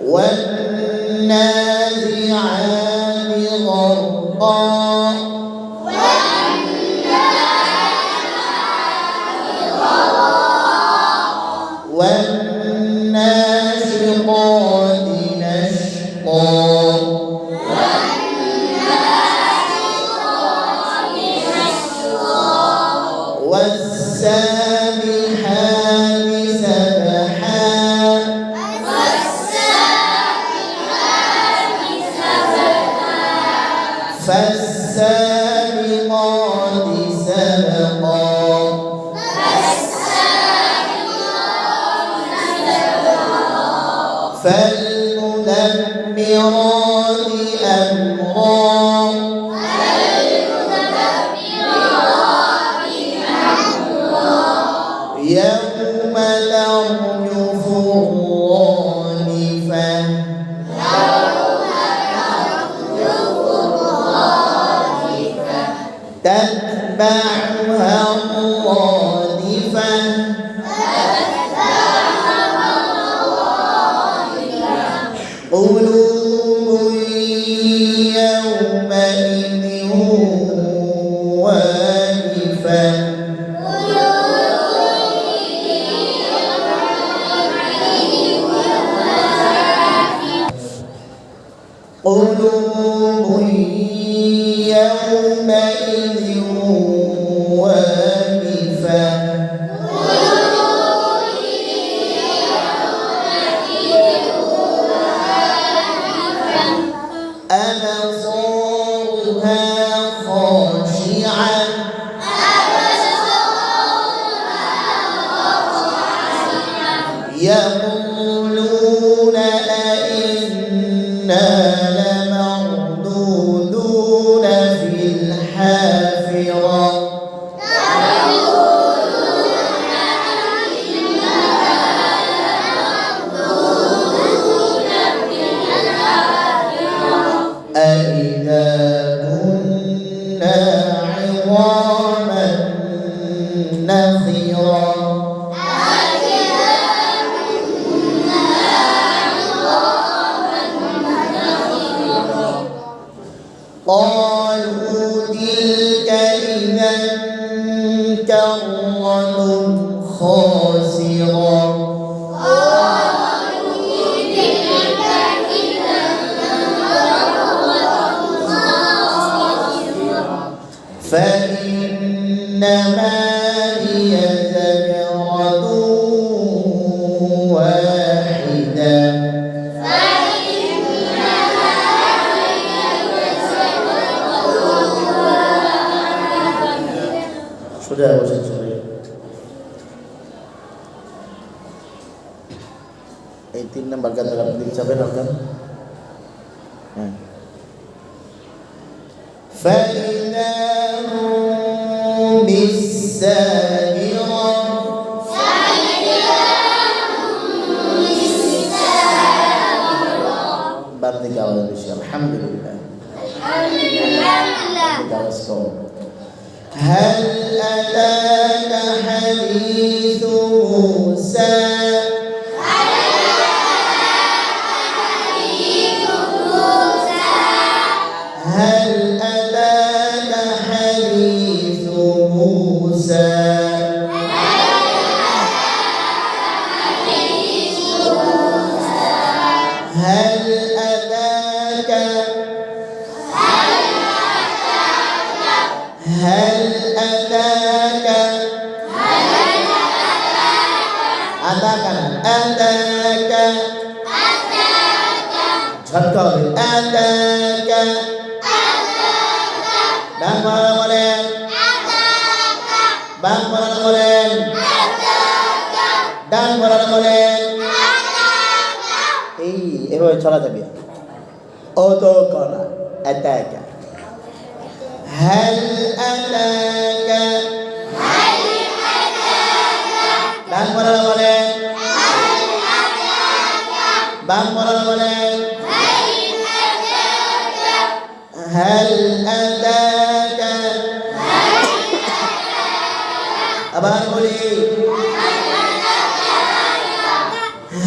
والنازعات غرقا والناشطات نشطا والسابحات سبحا فالسابقات سبقا فالمدبرات أمرا يوم ترجف الرادفة تتبعها الرادفة قلوب يومئذ واجفة قلوب يومئذ واجفة أبصارها خاشعة يقولون أئنا لمردودون في الحافرة أإذا كنا عظاما نخرا قالوا تلك إذا كرة خاسرة فإنما هي زجرة واحدة sudah bosan sudah. 18 number kan dalam dicapai kan? فإذا هم بالساهرة berarti kalau alhamdulillah هل أتاك حديث موسى هل أتاك حديث موسى هل أتاك এভাবে চলা যাবে অতকরা আতাকা هل أتاك dan বলেন বাং বলেন هل أتاك আবার বলি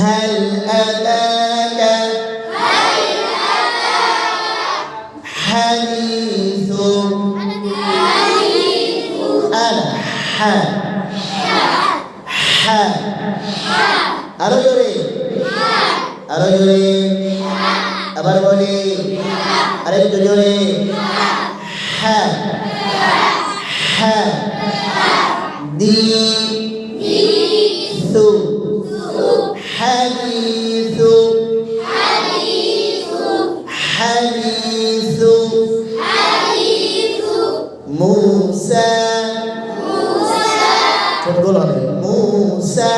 هل أتاك হ্যাঁ হ্যাঁ আরো জোরে আরো জোরে আবার বলি আরেকটু জোরে হ্যাঁ হ্যাঁ দি সু হাদিসু হাদিসু মুসা ছোট গোল হবে মুসা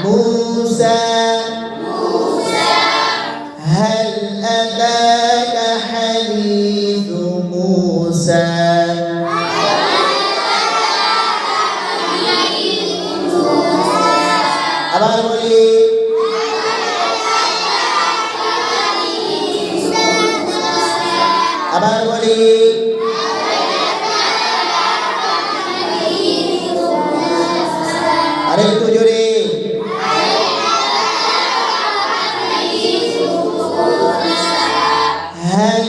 মুসা هل أتاك حديث موسى আবার বলি আবার বলি আরেকটু জোরে هل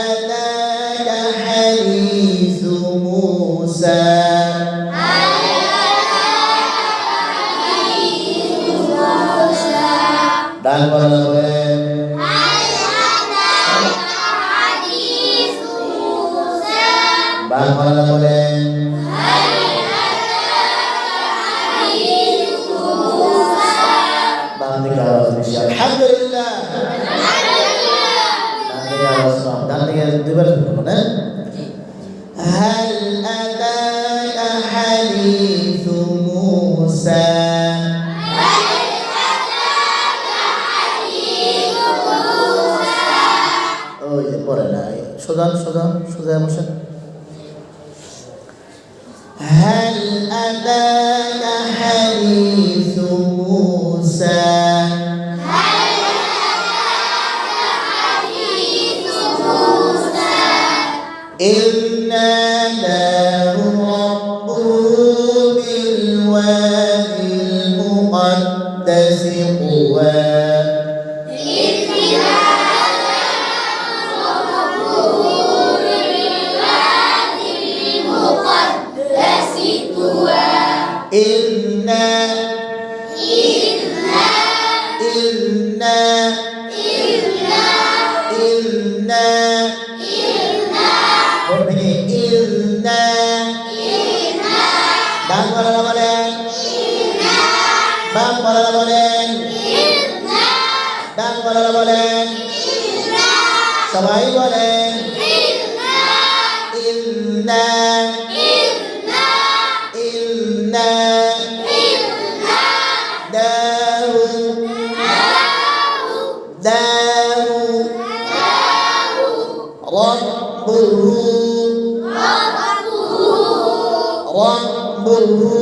أتاك حديث موسى ডান বলা বলেন বাম বলা বলেন বাম দিকে আওয়াজ বেশি আলহামদুলিল্লাহ ডান দিকে দুইবার শুনবো না هل أتاك حديث موسى ওই যে পড়ে না সোজা সোজা সোজা বসেন هل أتاك حديث موسى إذ ناداه ربه بالوادي المقدس طوى সবাই বলেন ইন্না ইন্না দাহু দাহু রব্বুহু রব্বুহু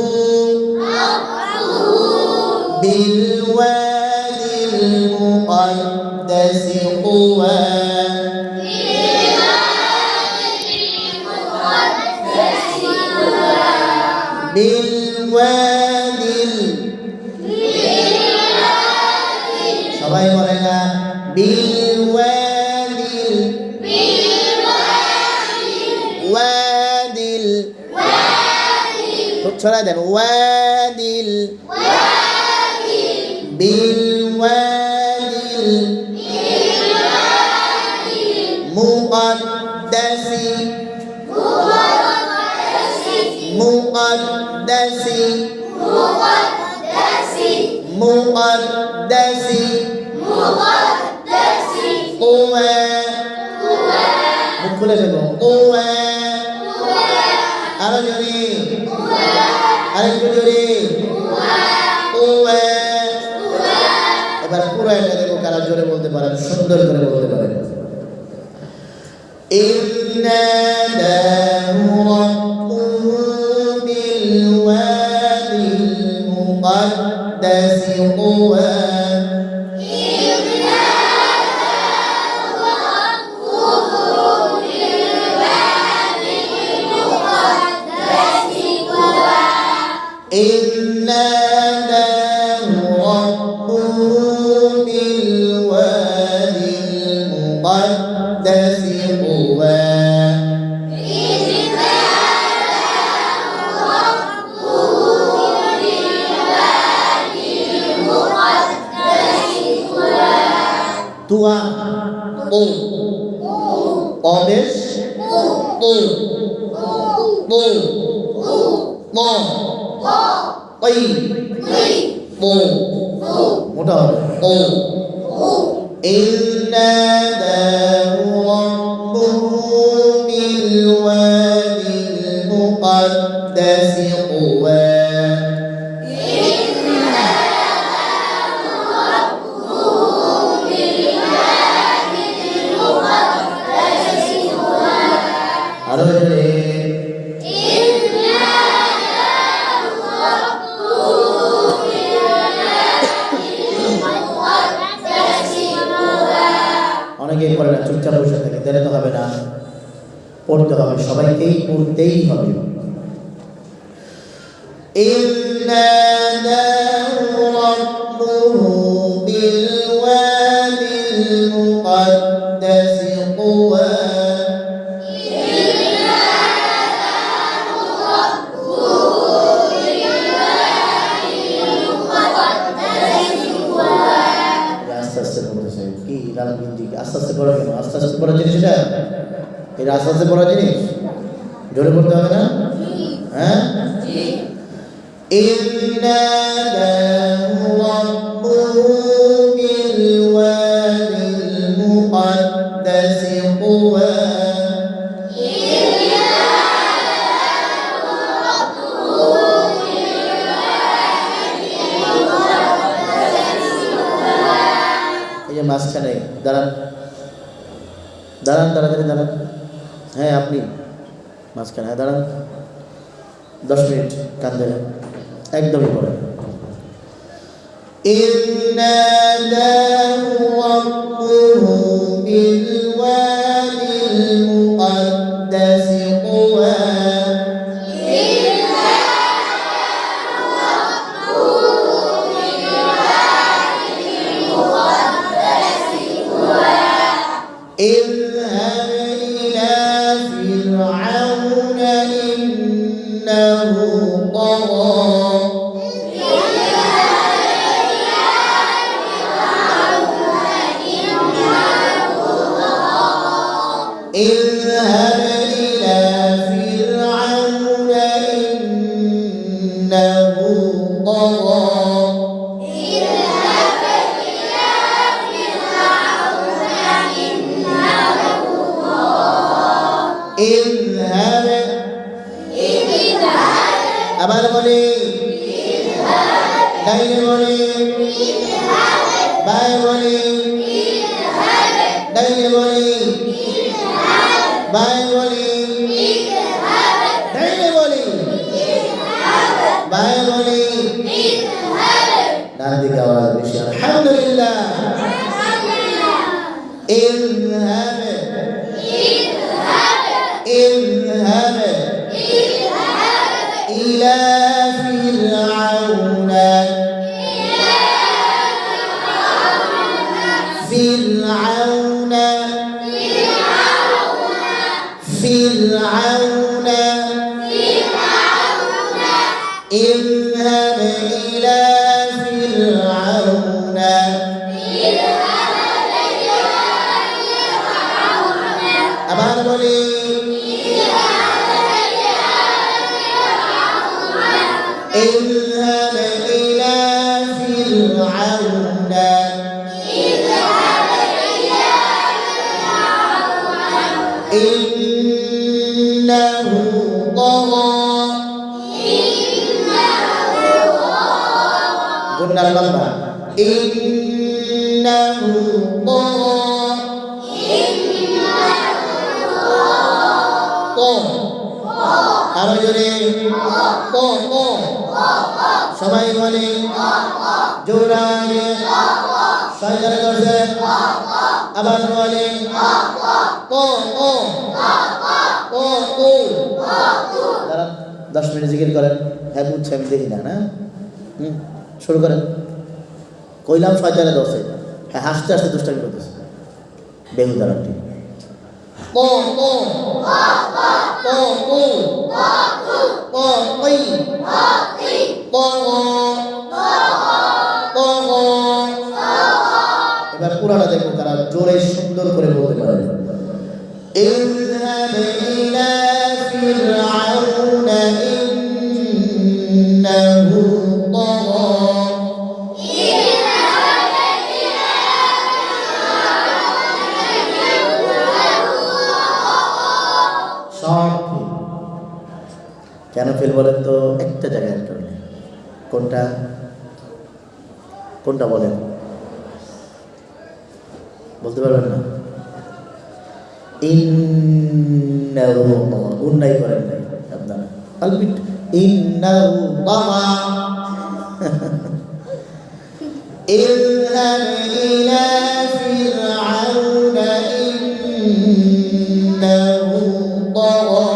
بالوادي المقدس طوى بالوادي সবাই বলে না بالوادي وادي ছড়া দেন وادي بالوادي المقدس مقدس مقدس طوى মুখ খুলে ফেলো طوى আরো জোরে আরেকটু জোরে طوى এবার পুরো এটা দেখো কারা জোরে বলতে পারেন সুন্দর করে বলতে পারেন إذ ناداه ربه بالوادي المقدس طوى إذ ناداه ربه بالوادي المقدس طوى তুয়া ও অবেশ ও ও ম ওই ও মোটা হবে ও ناداه ربه بالوادي المقدس طوى অনেকেই পড়ে না, চুপচাপ বসে থাকে, তাহলে তো হবে না, পড়তে হবে, সবাইকেই পড়তেই হবে। আস্তে আস্তে পড়া কেন? আস্তে আস্তে পড়া জিনিস এটা, এটা আস্তে আস্তে পড়া জিনিস, জোরে পড়তে হবে না? হ্যাঁ, মাঝখানে দাঁড়ান দাঁড়ান, তাড়াতাড়ি দাঁড়ান। হ্যাঁ আপনি মাঝখানে, হ্যাঁ দাঁড়ান, 10 মিনিট কান দেবেন, একদমই পড়েন। اذهب إلى فرعون إنه طغى اذهب إلى فرعون إنه طغى اذهب আবার বলি, ডাইনে বলি, বায়ে বলি, ডাইনে বলি, বায়ে বলি, ডাইনে বলি, বায়ে বলি, ডান দিকে আওয়াজ বেশি। আলহামদুলিল্লাহ। اذهب اذهب إلى فرعون فرعون فرعون اذهب إلى فرعون আবার বলি, اذهب إلى فرعون إنه طغى قلنا اللمبة إنه طغى আরো জোরে সবাই বলে জোরায় সবাই ধরছে, আবার বলে 10 মিনিট জিকির করেন। হ্যাঁ বুঝছি, আমি দেখি না, না শুরু করেন। কইলাম 6-10, হ্যাঁ হাসতে হাসতে দুষ্টামি করতেছে বেহুদারাটি। এবার পুরাটা দেখবো তারা জোরে সুন্দর করে বলতে পারে اذهب إلى فرعون إنه طغى সব কেন ফেল বলেন তো একটা জায়গায় কারণে কোনটা কোনটা বলেন বলতে পারবেন না ইন্নাহু তাগা উন্নাই করেন নাই আপনারা আলবিট ইন্নাহু তাগা اذهب إلى فرعون إنه طغى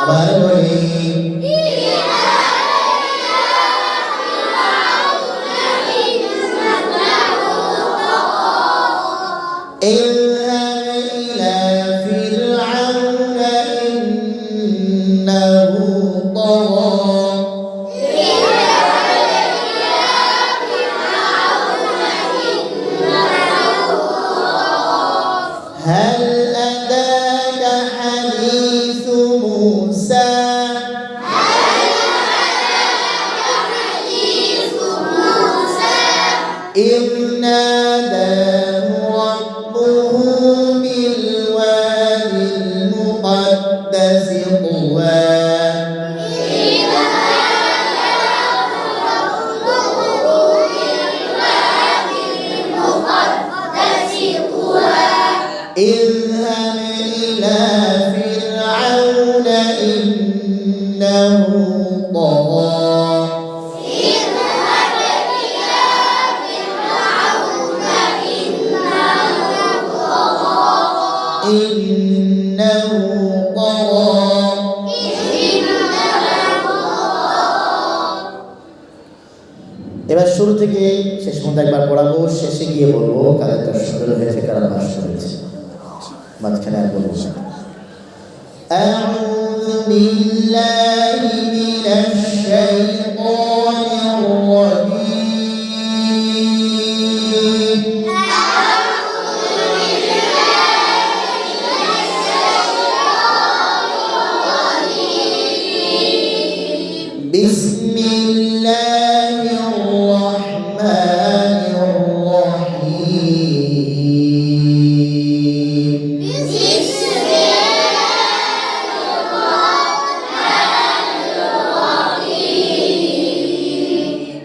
আবার বলি اذهب إلى فرعون إنه طغى هل أتاك حديث موسى إذ ناداه ربه بالوادي المقدس طوى اذهب إلى فرعون إنه طغى إنه طغى এবার শুরু থেকে শেষ পর্যন্ত একবার পড়াবো শেষে গিয়ে বলবো কালেক্টর সুন্দর হয়েছে কারা পাস করেছে মাঝখানে আর বলবো না أعوذ بالله من الشيطان الرجيم بسم الله الرحمن الرحيم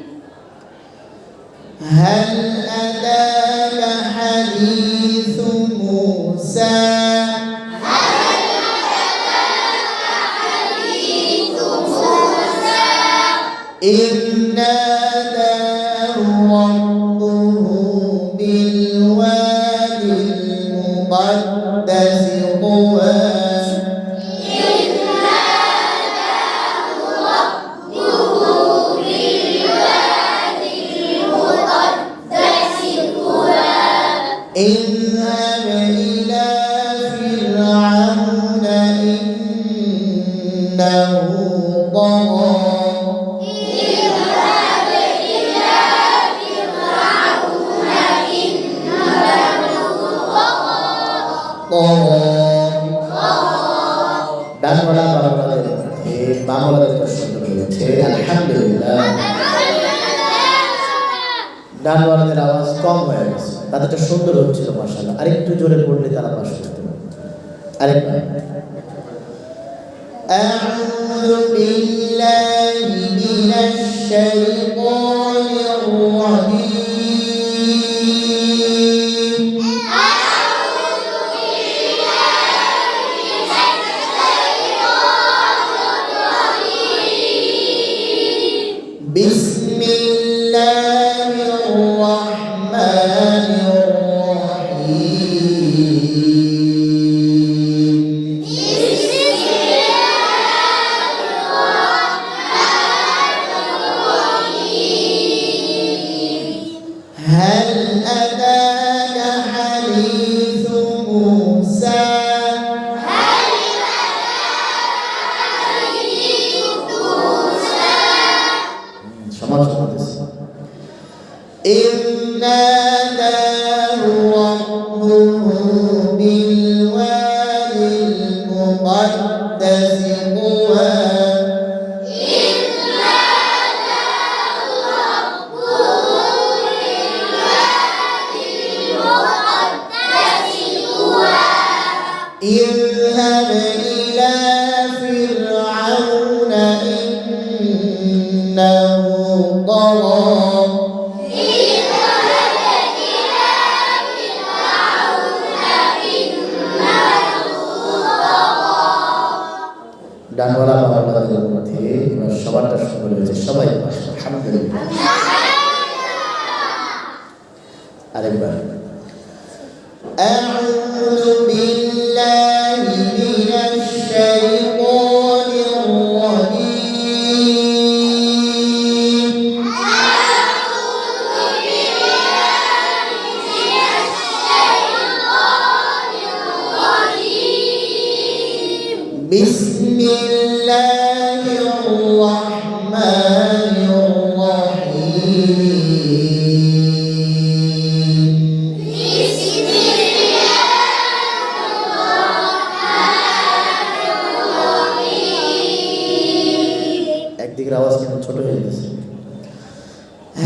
هل أتاك حديث موسى إذ ناداه ربه بالوادي المقدس طوى اذهب إلى فرعون إنه طغى ডানওয়ালা বাংলাদের মধ্যে বাংলাদেশের সুন্দর হয়েছে আলহামদুলিল্লাহ ডানওয়ালাদের আওয়াজ কম হয়ে গেছে তাদেরটা সুন্দর হচ্ছিল মাশাআল্লাহ আরেকটু জোরে পড়লে তারা পাস করতে পারে আরেকবার أعوذ بالله من الشيطان الرجيم بسم الله الرحمن الرحيم المقدس طوى اذهب إلى فرعون إنه طغى ডানওয়ালা বাংলাদের মধ্যে এবার সবারটা শুরু হয়েছে সবাই আলহামদুলিল্লাহ আরেকবার أعوذ بالله من الشيطان الرجيم بسم الله الرحمن الرحيم একদিকের আওয়াজ কিন্তু ছোট হয়ে গেছে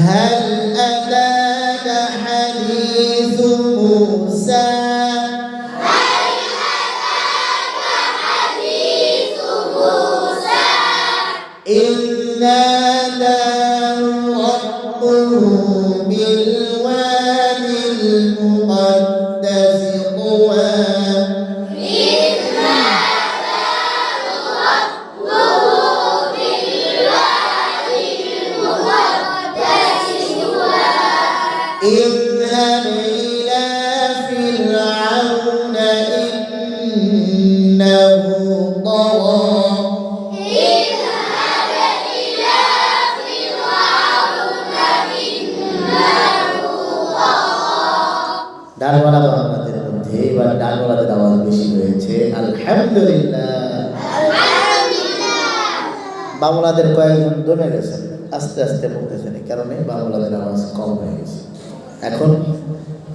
هل أتاك حديث موسى إذ ناداه ربه بالوادي المقدس طوى اذهب إلى فرعون إنه طغى ডানওয়ালা বাংলাদের মধ্যে এবার ডানওয়ালাদের আওয়াজ বেশি হয়েছে আলহামদুলিল্লাহ বাংলাদের কয়েকজন দমে গেছেন আস্তে আস্তে বলতেছেন এই কারণে বাংলাদের আওয়াজ কম হয়ে গেছে এখন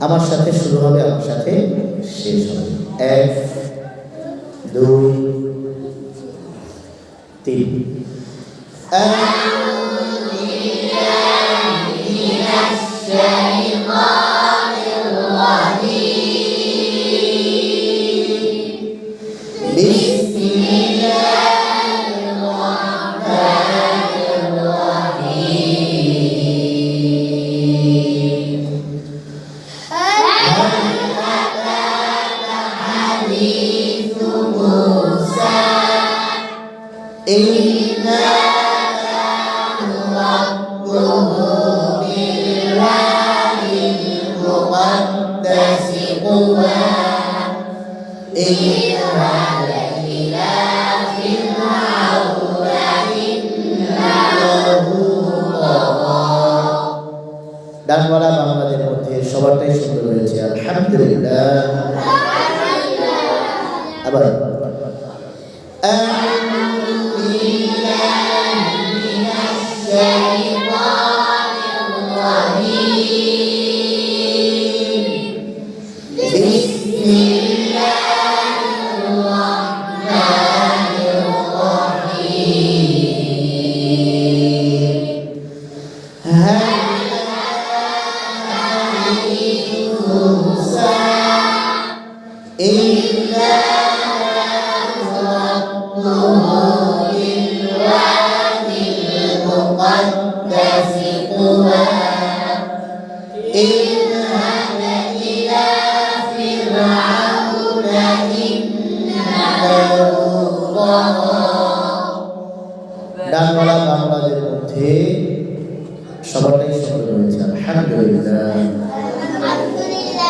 আমার সাথে শুরু হবে আমার সাথে শেষ হবে 1 2 3 ডানওয়ালা বাংলাদের মধ্যে সবারটাই সুন্দর হয়েছে আলহামদুলিল্লাহ আবার ডানওয়ালা বাংলাদের মধ্যে সবারটাই সুন্দর হয়েছে আলহামদুলিল্লাহ